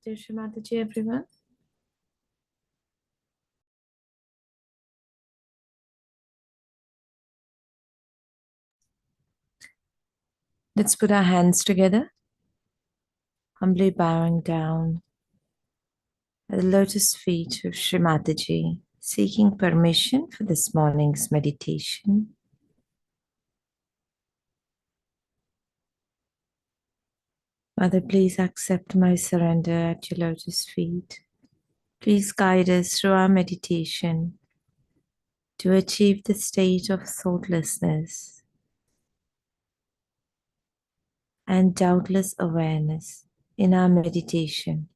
Dear Shri Mataji, everyone. Let's put our hands together, humbly bowing down at the lotus feet of Shri Mataji, seeking permission for this morning's meditation. Mother, please accept my surrender at your lotus feet. Please guide us through our meditation to achieve the state of thoughtlessness and doubtless awareness in our meditation.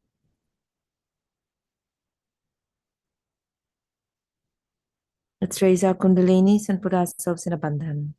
Let's raise our Kundalinis and put ourselves in a bandhan.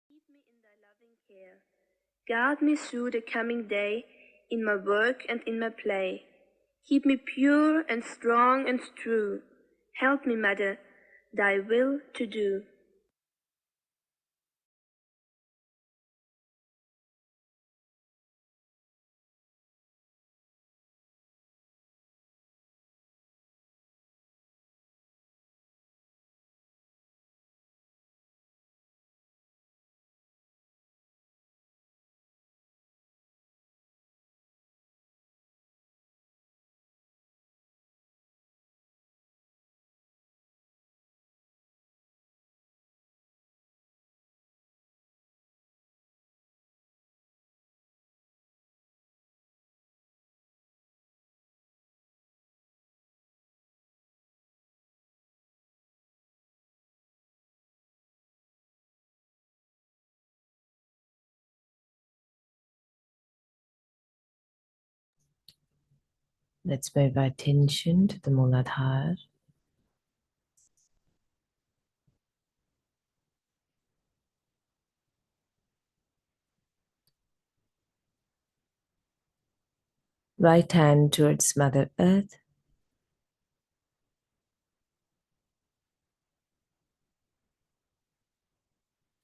Keep me in thy loving care. Guard me through the coming day, in my work and in my play. Keep me pure and strong and true. Help me, Mother, thy will to do. Let's move our attention to the Mooladhar. Right hand towards Mother Earth.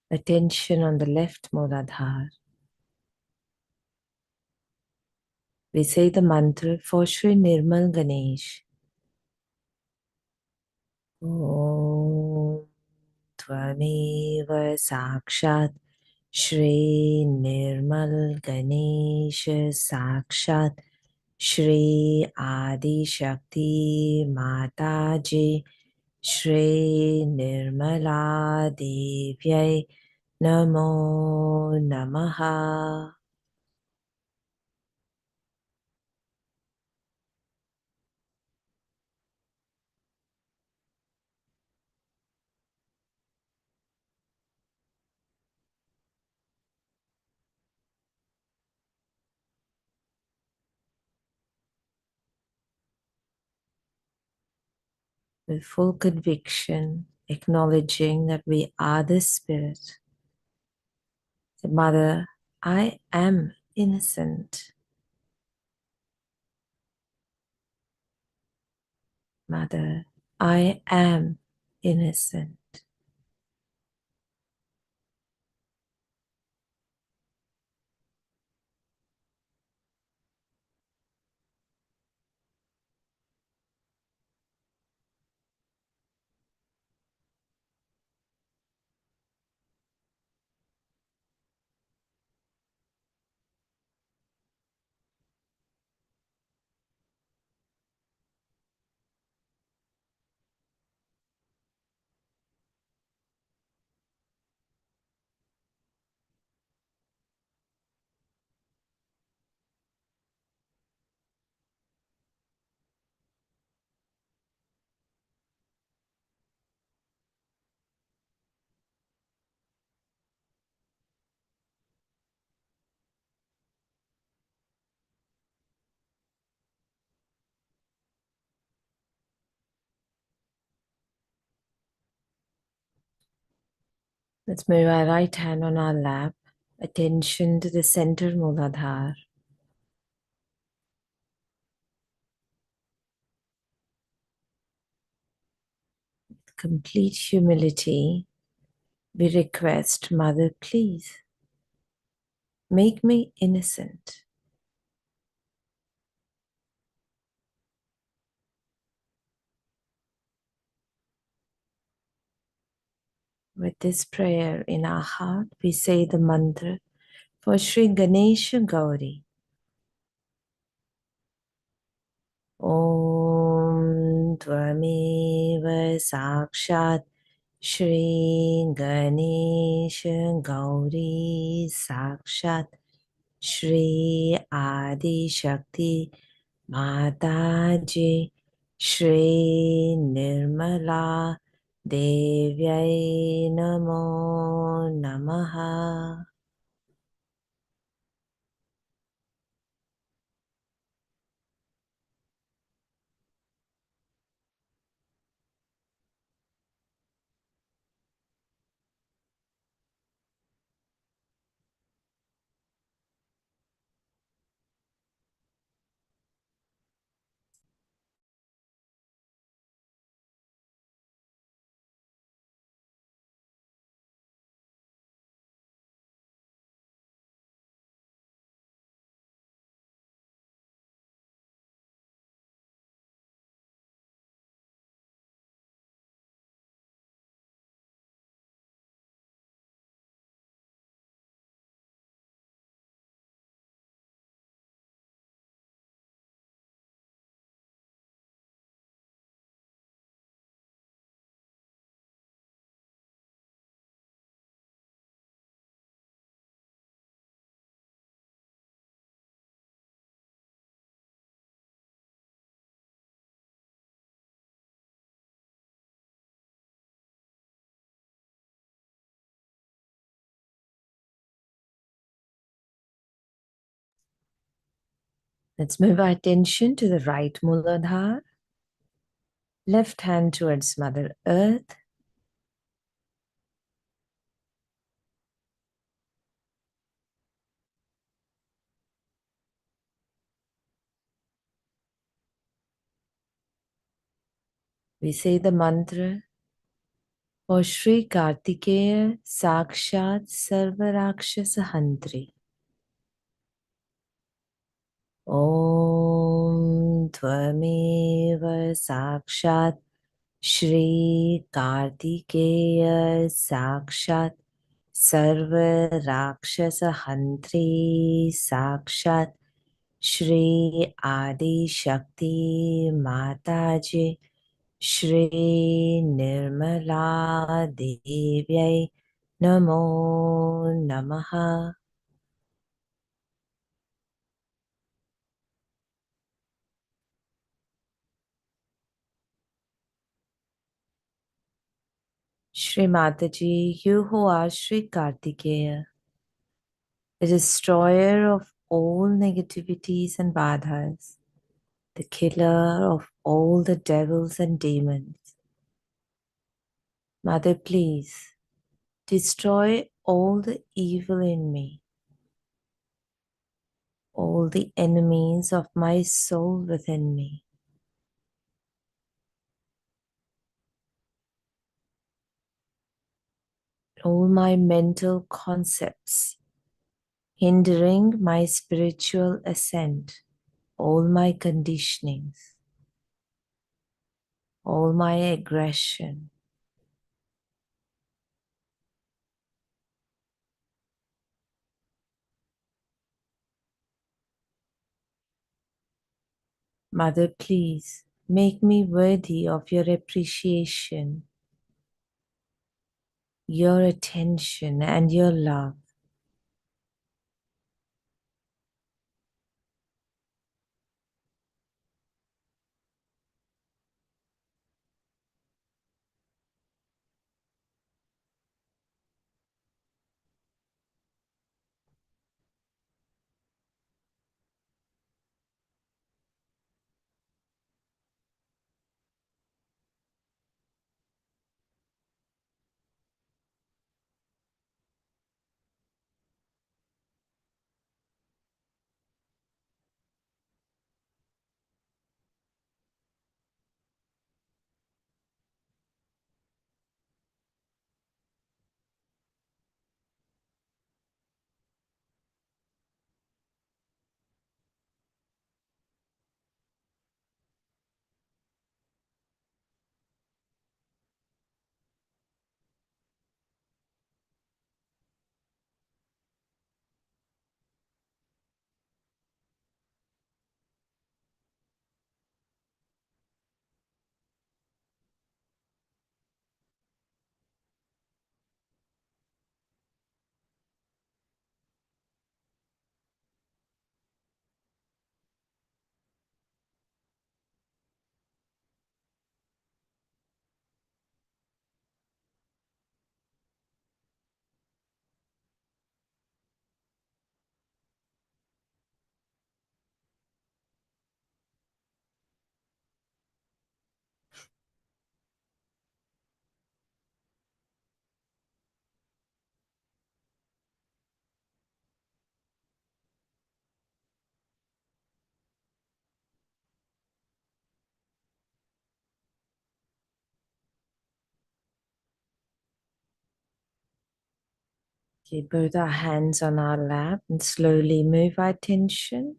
Attention on the left Mooladhar. We say the mantra for Shri Nirmal Ganesh. Om Tvameva Sakshat Shri Nirmal Ganesh Sakshat Shri Adi Shakti Mataji Shri Nirmala Devyai Namo Namaha. with full conviction, acknowledging that we are the Spirit. The Mother, I am innocent. Mother, I am innocent. Let's move our right hand on our lap, attention to the center Mooladhar. Complete humility, we request, Mother, please make me innocent. With this prayer in our heart, we say the mantra for Shri Ganesha Gauri. Om Tvameva Sakshat Shri Ganesha Gauri Sakshat Shri Adi Shakti Mataji Shri Nirmala Devyai Namo Namaha. Let's move our attention to the right Mooladhar, left hand towards Mother Earth. We say the mantra for Shri Kartikeya Sakshat Sarvarakshasa Hantri. Om Tvameva Sakshat Shri Kartikeya Sakshat Sarvarakshasa Hantri Sakshat Shri Adi Shakti Mataji Shri Nirmala Devyai Namo Namaha. Shri Mataji, you who are Shri Kartikeya, the destroyer of all negativities and badhas, the killer of all the devils and demons, Mother, please destroy all the evil in me, all the enemies of my soul within me. All my mental concepts hindering my spiritual ascent, all my conditionings, all my aggression. Mother, please make me worthy of your appreciation, your attention, and your love. Keep both our hands on our lap and slowly move our attention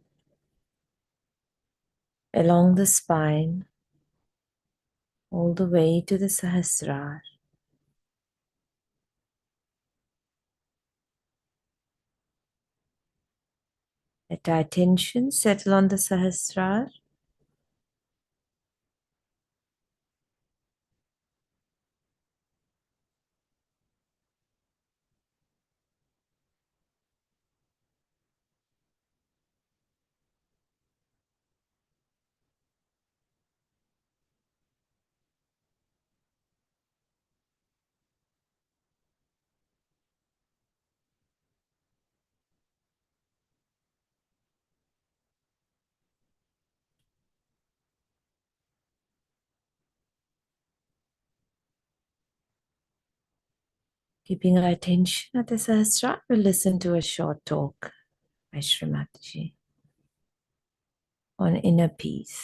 along the spine all the way to the Sahasrara. Let our attention settle on the Sahasrara. Keeping our attention at the Sahasrara, we'll listen to a short talk by Shri Mataji on inner peace.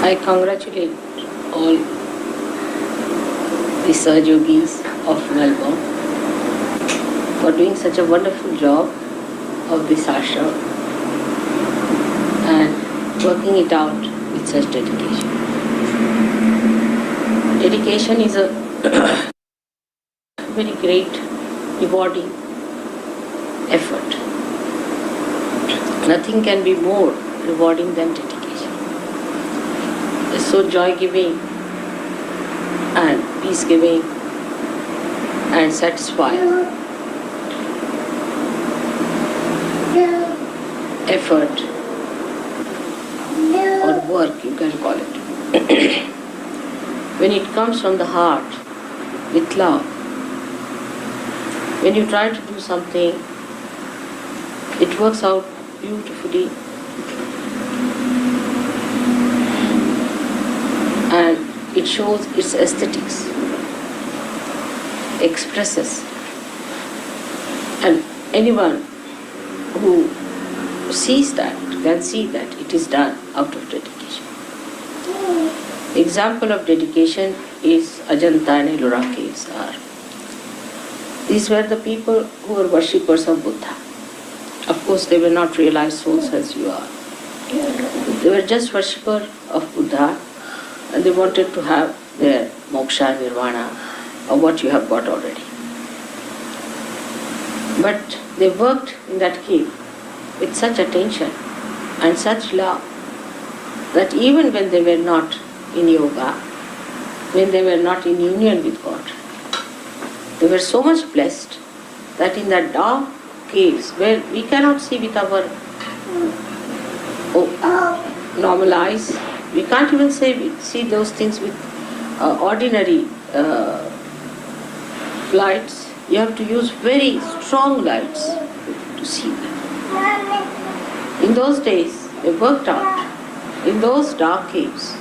I congratulate all the Sahaja Yogis of Melbourne for doing such a wonderful job of this ashram and working it out with such dedication. Dedication is a very great, rewarding effort. Nothing can be more rewarding than dedication. It's so joy-giving and peace-giving and satisfying effort or work, you can call it. When it comes from the heart, with love, when you try to do something, it works out beautifully. And it shows its aesthetics, expresses. And anyone who sees that can see that it is done out of dedication. Example of dedication is Ajanta and Ellora caves are. These were the people who were worshippers of Buddha. Of course, they were not realized souls as you are. They were just worshippers of Buddha, and they wanted to have their moksha, nirvana, or what you have got already. But they worked in that cave with such attention and such love that even when they were not in yoga, when they were not in union with God, they were so much blessed that in that dark caves where we cannot see with our normal eyes, we can't even see those things with ordinary lights. You have to use very strong lights to see them. In those days, they worked out in those dark caves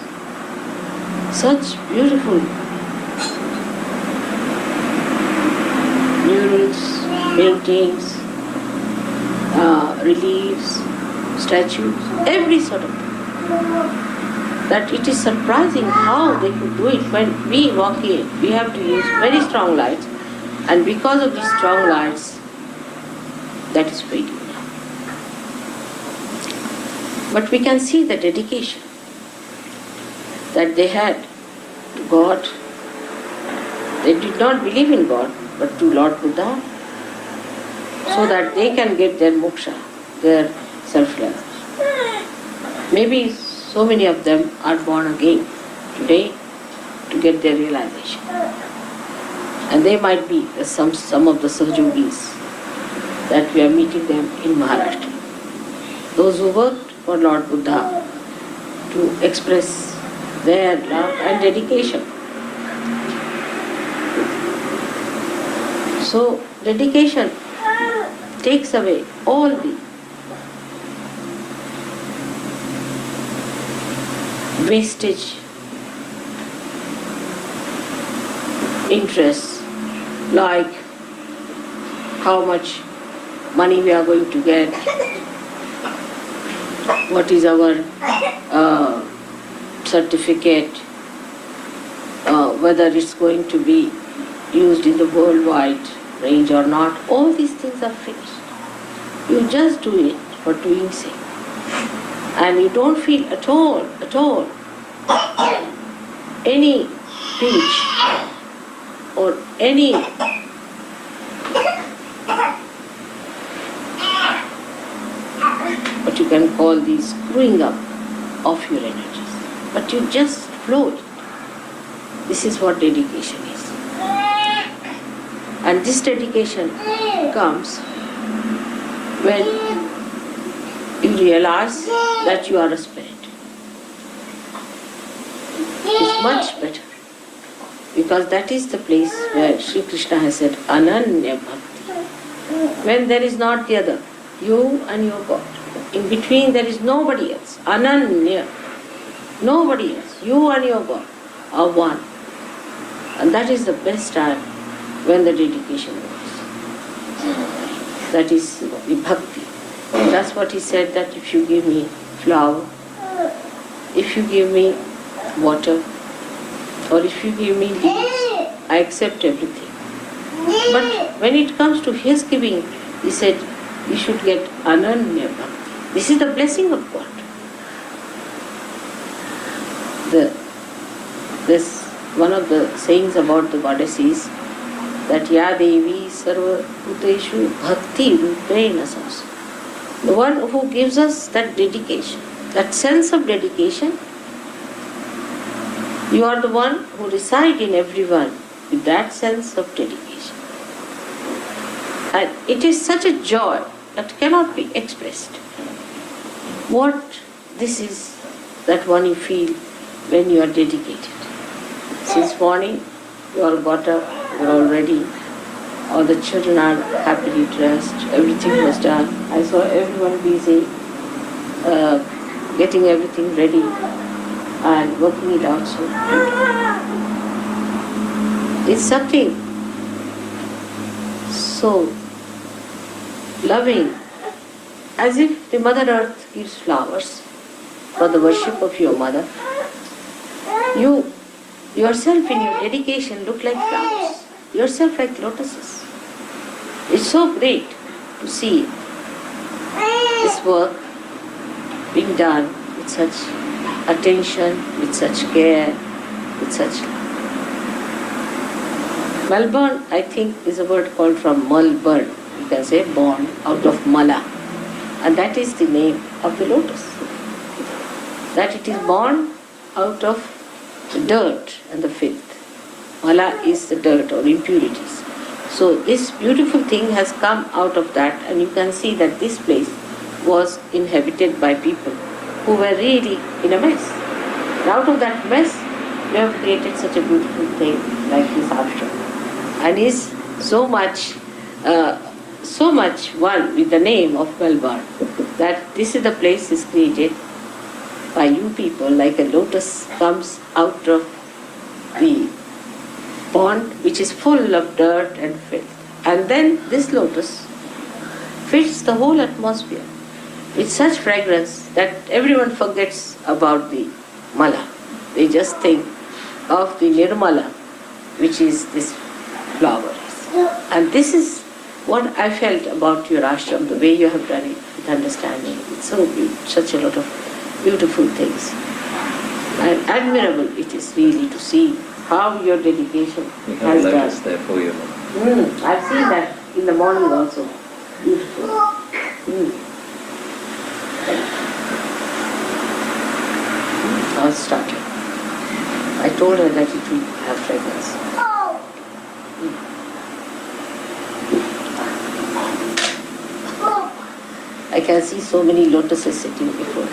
such beautiful murals, paintings, reliefs, statues, every sort of thing, that it is surprising how they could do it. When we walk in, we have to use very strong lights, and because of these strong lights, that is fading now. But we can see the dedication that they had to God. They did not believe in God, but to Lord Buddha, so that they can get their moksha, their self-realization. Maybe so many of them are born again today to get their realization. And they might be some of the Sahajogis that we are meeting them in Maharashtra. Those who worked for Lord Buddha to express their love and dedication. So dedication takes away all the wastage, interests, like how much money we are going to get, what is our certificate, whether it's going to be used in the worldwide range or not. All these things are finished. You just do it for doing sake. And you don't feel at all any pinch or any what you can call the screwing up of your energies. But you just flow it. This is what dedication is. And this dedication comes when you realize that you are a spirit. It's much better, because that is the place where Sri Krishna has said Ananya bhakti. When there is not the other, you and your God. In between there is nobody else. Ananya. Nobody else. You and your God are one. And that is the best time when the dedication works. That is the bhakti. That's what he said, that if you give me flower, if you give me water, or if you give me leaves, I accept everything. But when it comes to his giving, he said, you should get Ananya bhakti. This is the blessing of God. This one of the sayings about the goddess is that Ya Devi Sarva Bhuteshu Bhakti Rupena Samsa. The one who gives us that dedication, that sense of dedication, you are the one who reside in everyone with that sense of dedication. And it is such a joy that cannot be expressed. What this is that one you feel when you are dedicated. Since morning, you all got up, you are all ready. All the children are happily dressed, everything was done. I saw everyone busy, getting everything ready and working it out so beautifully. It's something so loving, as if the Mother Earth gives flowers for the worship of your mother. You yourself in your dedication look like flowers, yourself like lotuses. It's so great to see this work being done with such attention, with such care, with such love. Melbourne, I think, is a word called from Melbourne. You can say born out of Mala. And that is the name of the lotus. That it is born out of the dirt and the filth. Mala is the dirt or impurities. So this beautiful thing has come out of that, and you can see that this place was inhabited by people who were really in a mess. And out of that mess, you have created such a beautiful thing like this ashram. And is so much one with the name of Melbourne, that this is the place is created by you people, like a lotus comes out of the pond which is full of dirt and filth. And then this lotus fills the whole atmosphere with such fragrance that everyone forgets about the mala. They just think of the nirmala, which is this flower. And this is what I felt about your ashram, the way you have done it with understanding. It's so beautiful, such a lot of beautiful things. And admirable it is really to see how your dedication has done. There for you. I've seen that in the morning also. Beautiful. Now it's started. I told her that it will have fragrance. I can see so many lotuses sitting before me.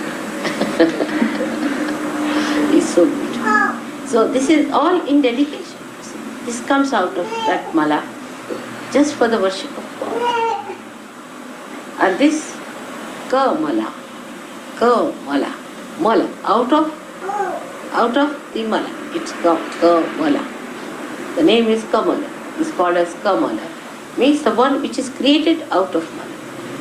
It's so beautiful. So this is all in dedication. This comes out of that mala just for the worship of God. And this mala, mala, out of the mala. It's mala. The name is Kamala. It's called as Kamala. Means the one which is created out of mala.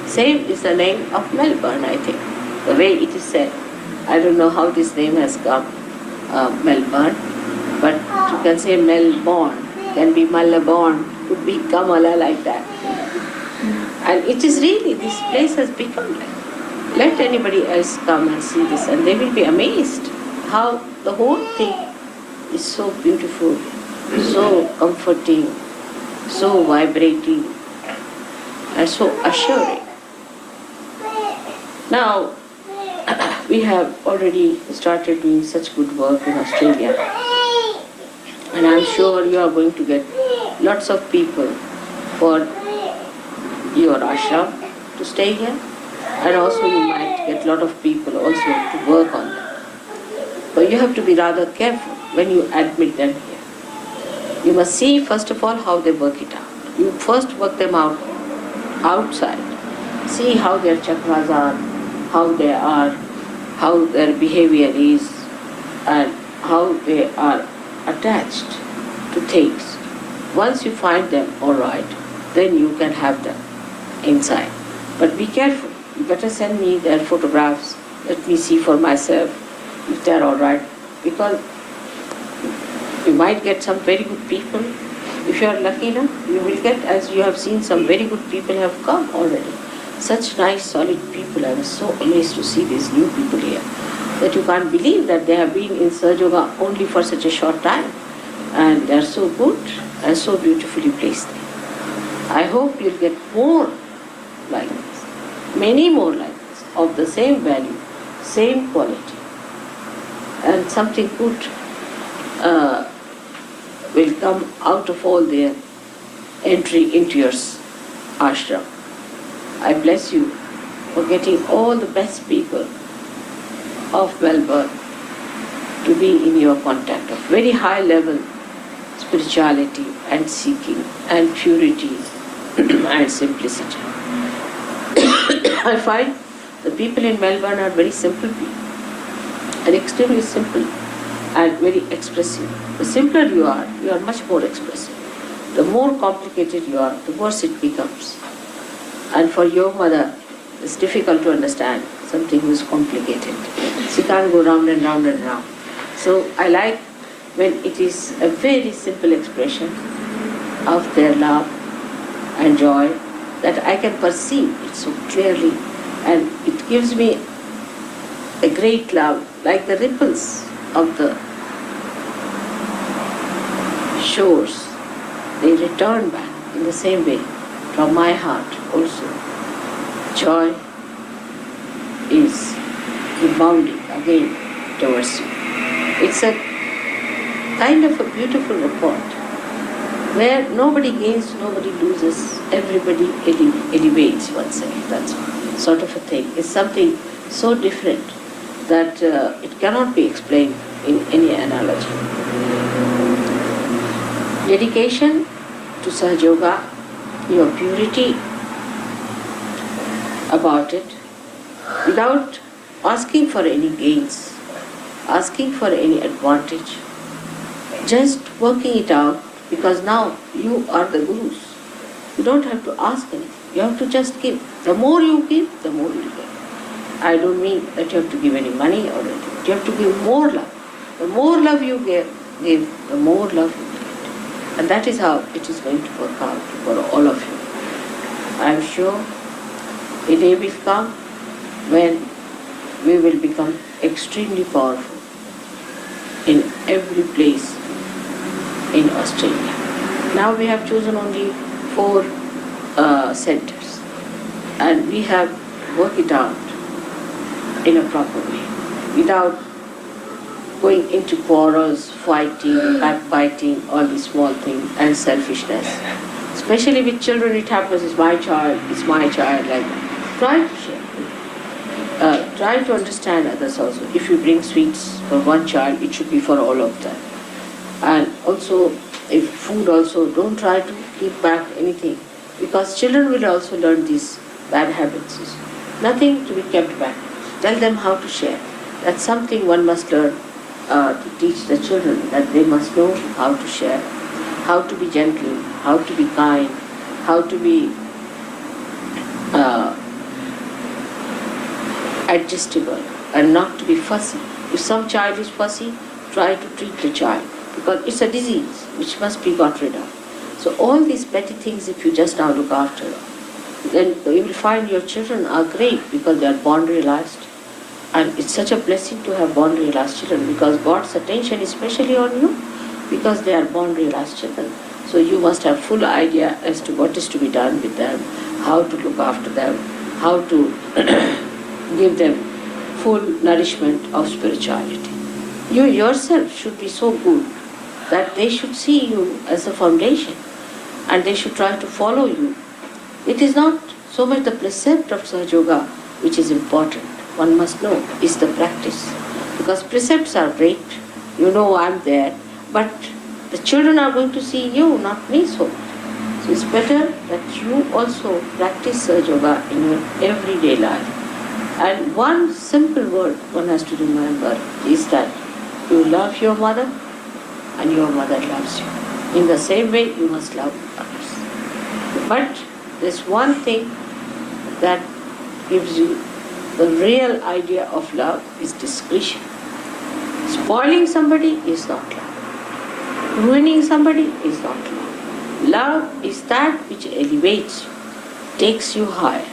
Same is the name of Melbourne, I think. The way it is said. I don't know how this name has come, Melbourne, but you can say Melbourne, can be Malabon, could be Kamala like that. And it is really, this place has become like that. Let anybody else come and see this and they will be amazed how the whole thing is so beautiful, so comforting, so vibrating and so assuring. Now, we have already started doing such good work in Australia, and I'm sure you are going to get lots of people for your ashram to stay here, and also you might get a lot of people also to work on them. But you have to be rather careful when you admit them here. You must see first of all how they work it out. You first work them out outside. See how their chakras are, how they are, how their behavior is, and how they are attached to things. Once you find them all right, then you can have them inside. But be careful. You better send me their photographs. Let me see for myself if they're all right. Because you might get some very good people. If you are lucky enough, you will get, as you have seen, some very good people have come already. Such nice, solid people. I was so amazed to see these new people here, that you can't believe that they have been in Sahaja Yoga only for such a short time. And they are so good and so beautifully placed there. I hope you'll get more like this, many more like this, of the same value, same quality. And something good will come out of all their entry into your ashram. I bless you for getting all the best people of Melbourne to be in your contact of very high level spirituality and seeking and purity and simplicity. I find the people in Melbourne are very simple people and extremely simple and very expressive. The simpler you are much more expressive. The more complicated you are, the worse it becomes. And for your mother, it's difficult to understand something which is complicated. She can't go round and round and round. So I like when it is a very simple expression of their love and joy that I can perceive it so clearly, and it gives me a great love, like the ripples of the shores. They return back in the same way from my heart also. Joy is rebounding again towards you. It's a kind of a beautiful report where nobody gains, nobody loses, everybody elevates oneself. That's sort of a thing. It's something so different that it cannot be explained in any analogy. Dedication to Sahaja Yoga, your purity about it, without asking for any gains, asking for any advantage, just working it out, because now you are the gurus. You don't have to ask anything. You have to just give. The more you give, the more you get. I don't mean that you have to give any money or anything. You have to give more love. The more love you give, the more love you get. And that is how it is going to work out for all of you. I am sure a day will come when we will become extremely powerful in every place in Australia. Now we have chosen only 4 centers, and we have worked it out in a proper way, without going into quarrels, fighting, backbiting, all these small things, and selfishness. Especially with children, it happens, it's my child, like that. Try to share. Try to understand others also. If you bring sweets for one child, it should be for all of them. And also, if food also, don't try to keep back anything, because children will also learn these bad habits. Nothing to be kept back. Tell them how to share. That's something one must learn to teach the children, that they must know how to share, how to be gentle, how to be kind, how to be adjustable and not to be fussy. If some child is fussy, try to treat the child, because it's a disease which must be got rid of. So all these petty things, if you just now look after, then you will find your children are great because they are born realized. And it's such a blessing to have born realized children, because God's attention is especially on you because they are born realized children. So you must have full idea as to what is to be done with them, how to look after them, how to give them full nourishment of spirituality. You yourself should be so good that they should see you as a foundation and they should try to follow you. It is not so much the precept of Sahaja Yoga which is important. One must know is the practice. Because precepts are great, you know I'm there, but the children are going to see you, not me so. So it's better that you also practice Sahaja Yoga in your everyday life. And one simple word one has to remember is that you love your mother and your mother loves you. In the same way you must love others. But there's one thing that gives you the real idea of love is discretion. Spoiling somebody is not love. Ruining somebody is not love. Love is that which elevates you, takes you higher.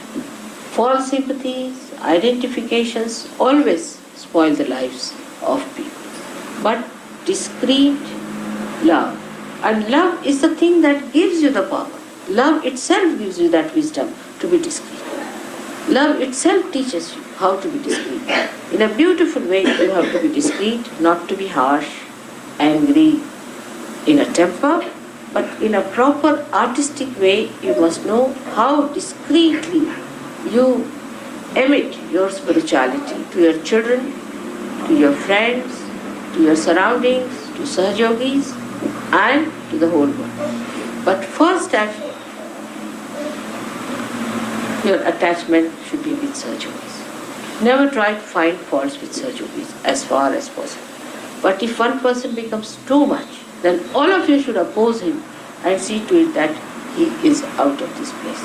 False sympathies, identifications always spoil the lives of people. But discreet love. And love is the thing that gives you the power. Love itself gives you that wisdom to be discreet. Love itself teaches you how to be discreet. In a beautiful way, you have to be discreet, not to be harsh, angry, in a temper, but in a proper artistic way, you must know how discreetly you emit your spirituality to your children, to your friends, to your surroundings, to Sahaja Yogis, and to the whole world. But first step, your attachment should be with Sahaja Yogis. Never try to find faults with Sahaja Yogis as far as possible. But if one person becomes too much, then all of you should oppose him and see to it that he is out of this place.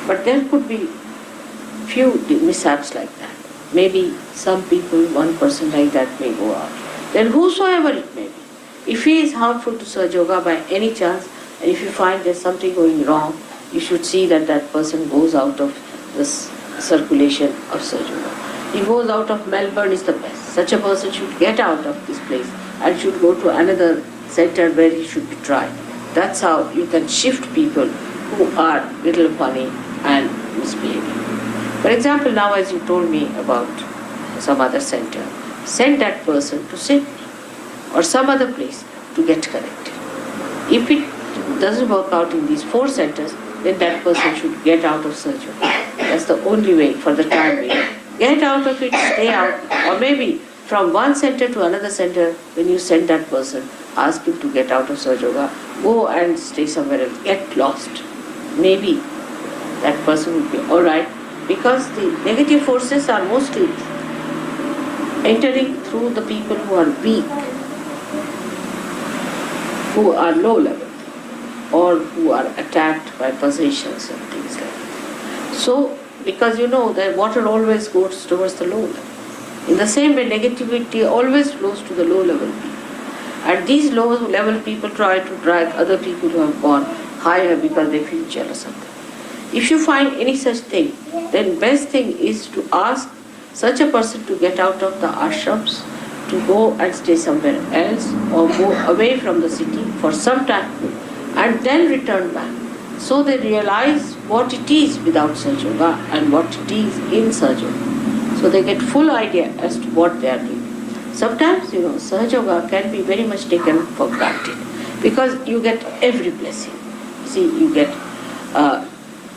But there could be few mishaps like that. Maybe some people, one person like that may go out. Then whosoever it may be, if he is harmful to Sahaja Yoga by any chance, and if you find there's something going wrong, you should see that that person goes out of this circulation of Sahaja Yoga. He goes out of Melbourne is the best. Such a person should get out of this place and should go to another center where he should be tried. That's how you can shift people who are little funny and misbehaving. For example, now as you told me about some other center, send that person to Sydney or some other place to get corrected. If it doesn't work out in these 4 centers, then that person should get out of surgery. That's the only way for the time being. Get out of it, stay out, or maybe from one center to another center, when you send that person, ask him to get out of Sahaja Yoga, go and stay somewhere else, get lost. Maybe that person will be alright, because the negative forces are mostly entering through the people who are weak, who are low level, or who are attacked by possessions and things like that. So, because you know that water always goes towards the low level. In the same way, negativity always flows to the low level people. And these low level people try to drag other people who have gone higher because they feel jealous of them. If you find any such thing, then best thing is to ask such a person to get out of the ashrams, to go and stay somewhere else or go away from the city for some time and then return back. So they realize what it is without Sahaja Yoga and what it is in Sahaja Yoga. So they get full idea as to what they are doing. Sometimes, Sahaja Yoga can be very much taken for granted because you get every blessing. See, you get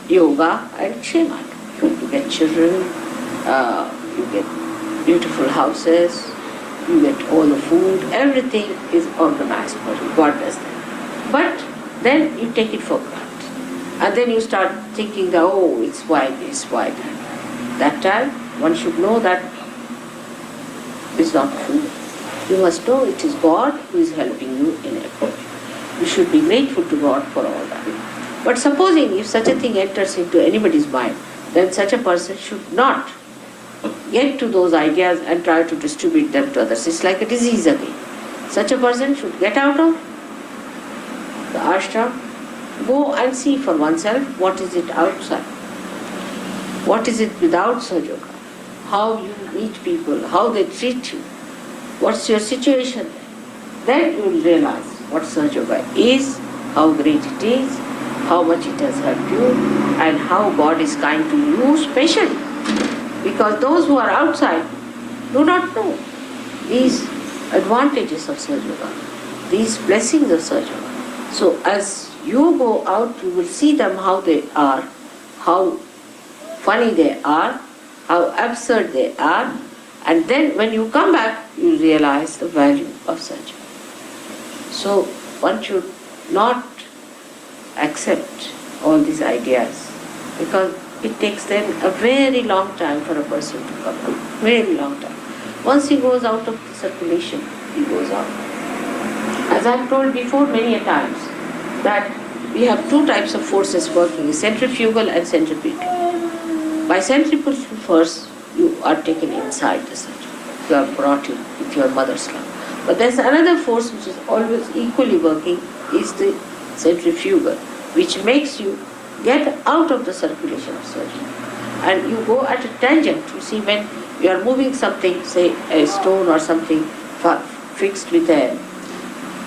yoga and kshemat. You get children, you get beautiful houses, you get all the food, everything is organized for you. God does that. But then you take it for granted. And then you start thinking that, oh, it's why this, why that. That time, one should know that it's not true. You must know it is God who is helping you in effort. You should be grateful to God for all that. But supposing if such a thing enters into anybody's mind, then such a person should not get to those ideas and try to distribute them to others. It's like a disease again. Such a person should get out of the ashram, go and see for oneself what is it outside. What is it without Sahaja Yoga? How you meet people, how they treat you, what's your situation there. Then you will realize what Sahaja Yoga is, how great it is, how much it has helped you, and how God is kind to you specially. Because those who are outside do not know these advantages of Sahaja Yoga, these blessings of Sahaja Yoga. So as you go out, you will see them how they are, how funny they are, how absurd they are, and then when you come back, you realize the value of Sahaja Yoga. So one should not accept all these ideas because it takes then a very long time for a person to come out. Very long time. Once he goes out of the circulation, he goes out. As I have told before many a times, that we have 2 types of forces working, centrifugal and centripetal. By centrifugal force, you are taken inside the centrifuge. You are brought in with your mother's love. But there's another force which is always equally working, is the centrifugal, which makes you get out of the circulation of surgery. And you go at a tangent. You see, when you are moving something, say a stone or something fixed with a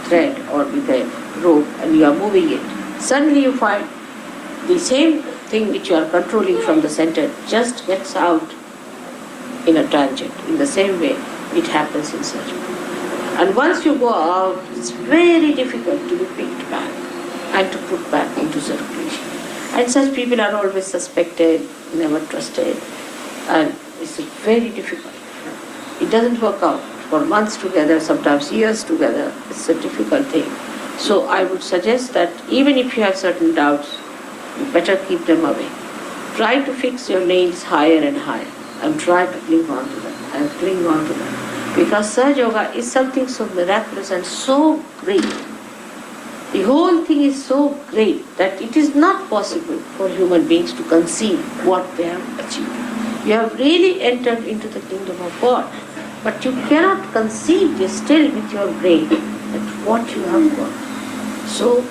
thread or with a rope, and you are moving it, suddenly you find the same thing which you are controlling from the center just gets out in a tangent. In the same way, it happens in surgery. And once you go out, it's very difficult to be picked back and to put back into circulation. And such people are always suspected, never trusted, and it's very difficult. It doesn't work out. for months together, sometimes years together. It's a difficult thing. So I would suggest that even if you have certain doubts, you better keep them away. Try to fix your nails higher and higher and try to cling on to them and cling on to them. Because Sahaja Yoga is something so miraculous and so great. The whole thing is so great that it is not possible for human beings to conceive what they have achieved. You have really entered into the kingdom of God, but you cannot conceive this still with your brain that what you have got. So,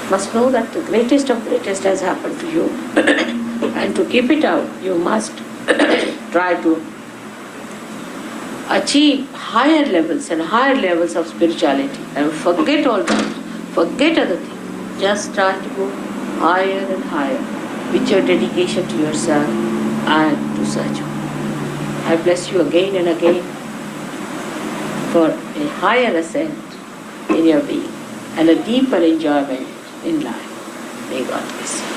must know that the greatest of greatest has happened to you. And to keep it out, you must try to achieve higher levels and higher levels of spirituality and forget all that, forget other things. Just try to go higher and higher with your dedication to yourself and to Sahaja. I bless you again and again for a higher ascent in your being and a deeper enjoyment in life. May God bless you.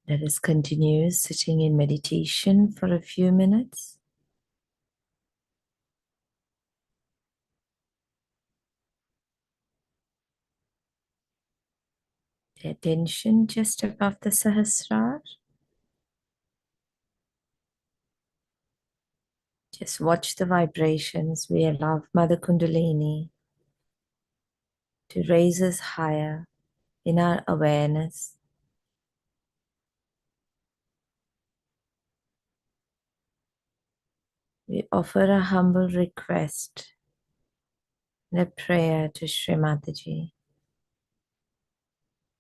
Let us continue sitting in meditation for a few minutes. Pay attention just above the Sahasrara. Just watch the vibrations. We allow Mother Kundalini to raise us higher in our awareness. We offer a humble request and a prayer to Shri Mataji.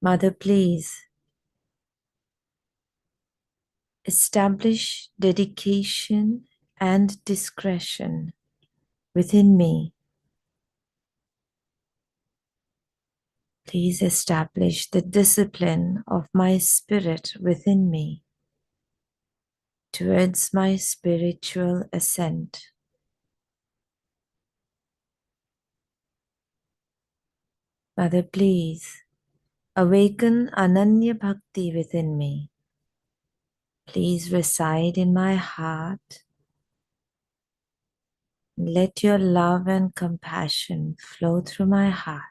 Mother, please establish dedication and discretion within me. Please establish the discipline of my spirit within me towards my spiritual ascent. Mother, please awaken Ananya bhakti within me. Please reside in my heart. Let your love and compassion flow through my heart.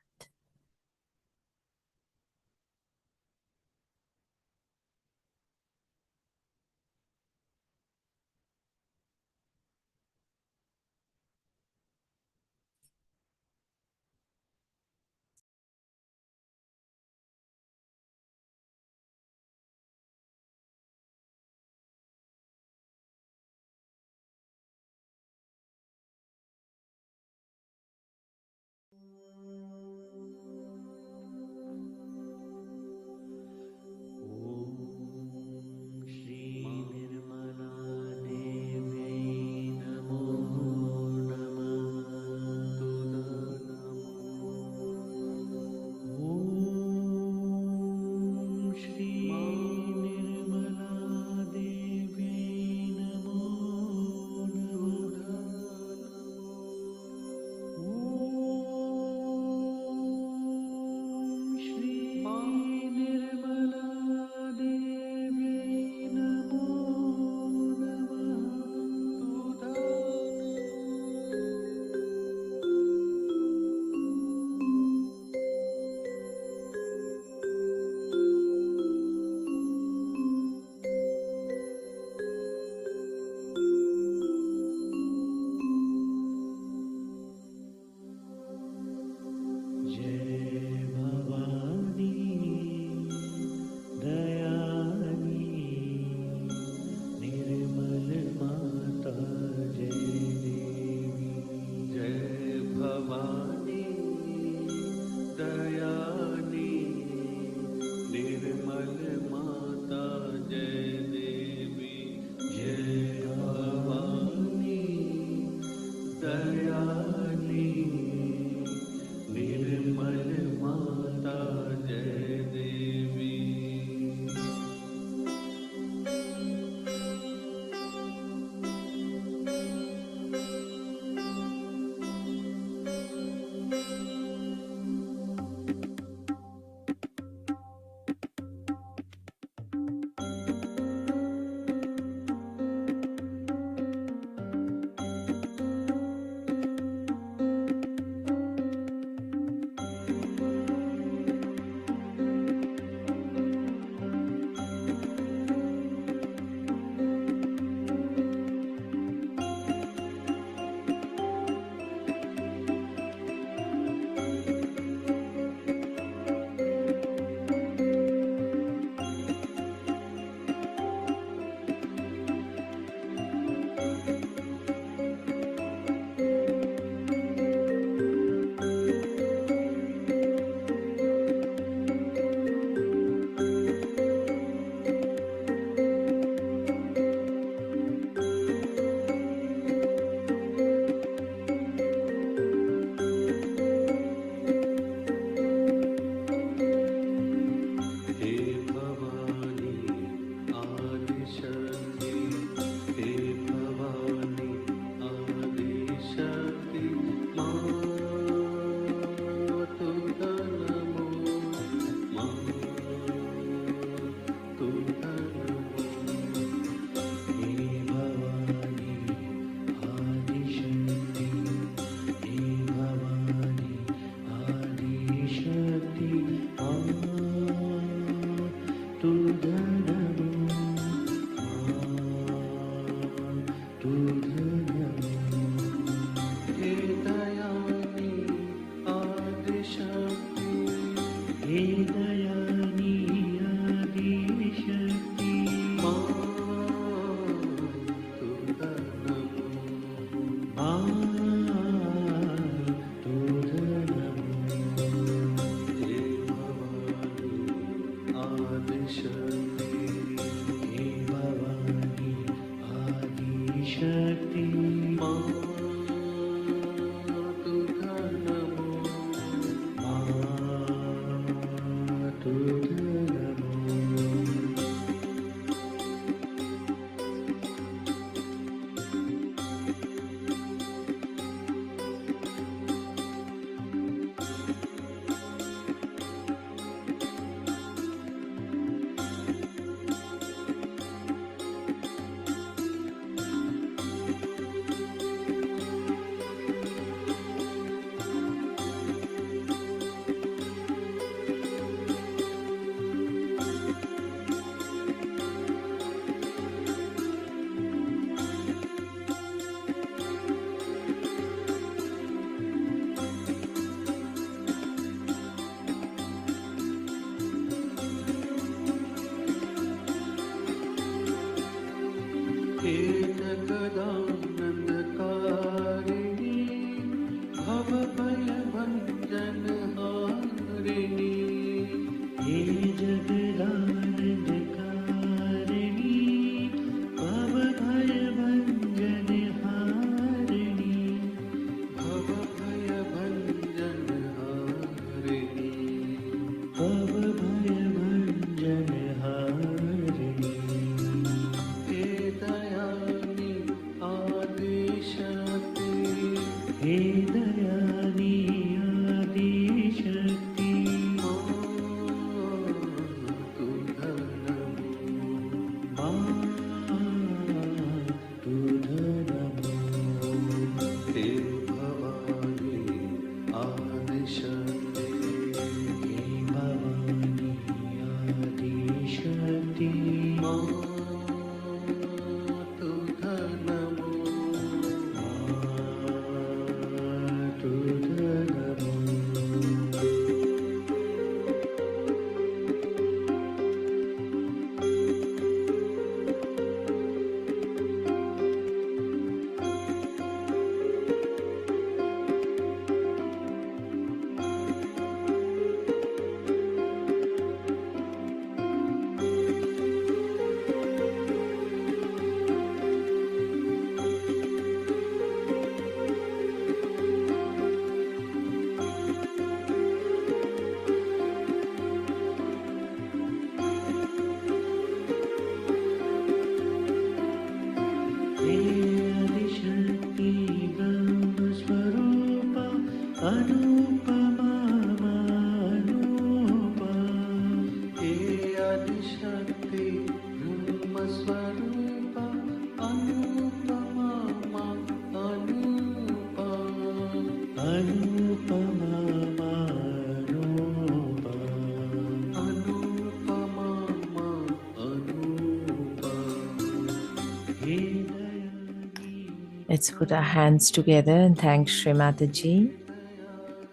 Let's put our hands together and thank Shri Mataji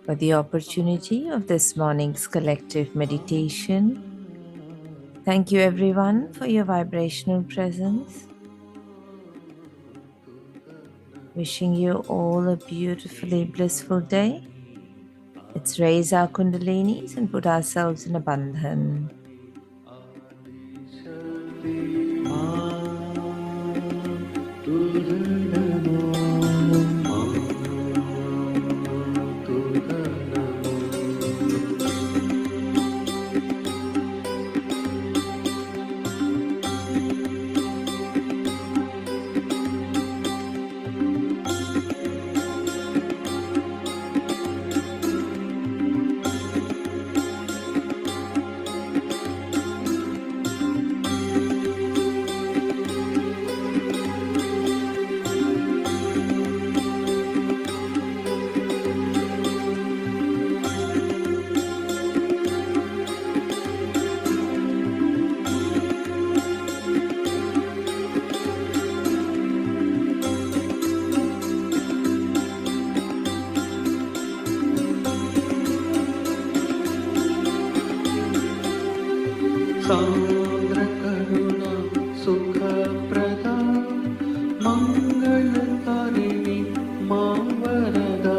for the opportunity of this morning's collective meditation. Thank you everyone for your vibrational presence. Wishing you all a beautifully blissful day. Let's raise our Kundalinis and put ourselves in a bandhan. सान्द्र करुणा सुख प्रदा मंगलकारिणी मां वरदा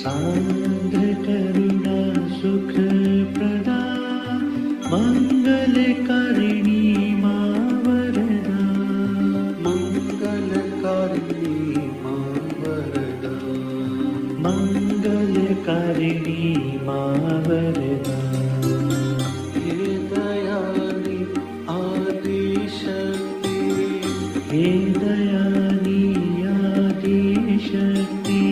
सान्द्र करुणा सुख प्रदा मङ्गलकारिणी मा वरदा मङ्गलकारिणी मा वरदा मङ्गलकारिणी मा वरदा हे दयानि आदिशक्ति हे दयानि आदिशक्ति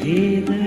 हे